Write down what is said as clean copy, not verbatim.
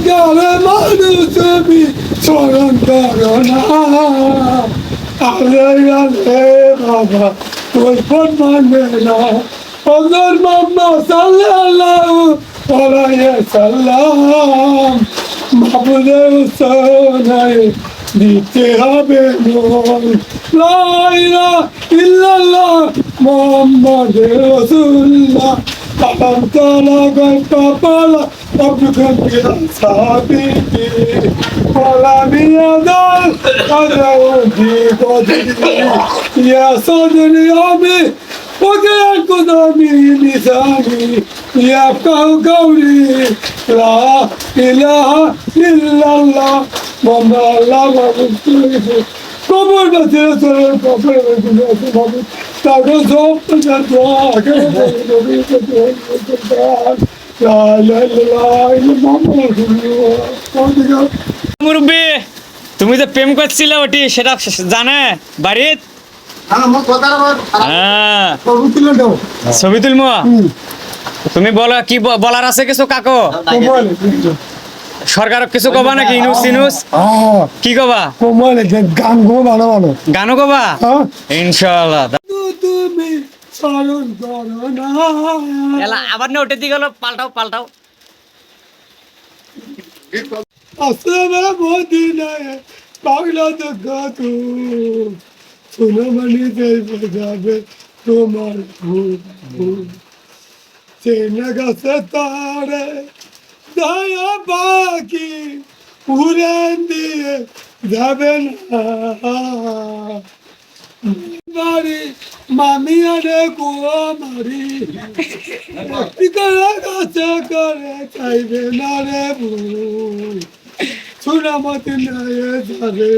গালে মানুষ আমি স্মরণ করো না আলে আলে বাবা তোর ফোন মানে না হজর মাম্মা সাল্লাল্লাহু আলাইহি সাল্লাম মাহবুবে সোনায় দিতে হবে মন লা ইলাহা ইল্লাল্লাহ মুহাম্মাদুর রাসূলুল্লাহ সালাম তালা কপালা অবুকে সাবিতি ওলা মিয়াদাল আদাউদি কদরি ইয়া সাদরি আমি ওকে কুদামি লিসানি ইয়াফকাহু কাওলি লা ইলাহা ইল্লাল্লাহ মুহাম্মাদুর রাসূলুল্লাহ কবর বাঁচে চলে কবর বাঁচে বাবু তাকে সব মুরব্বী তুমি যে প্রেম করছিলে ওটি সেটা জানে বাড়িত হ্যাঁ ছবি তুলবো তুমি বলো কি বলার আছে কিছু কাকো সরকারক কিছু কবা নাকি ইনুস ইনুস কি কবা গান গো ভালো ভালো গানও কবা ইনশাআল্লাহ তুমি স্মরণ করো না এলা আবার না ওটে দিকে পাল্টাও পাল্টাও আসলে মদিনায় পাগলা তো গাতু শোনো মানে যাবে তোমার চেনা গাছে তারে দয়া বাকি উড়ান দিয়ে যাবে না বাড়ি মামি আরে কুয়া মারি করে কাছে করে চাইবে না রে ভুল সুনামতি নাই যাবে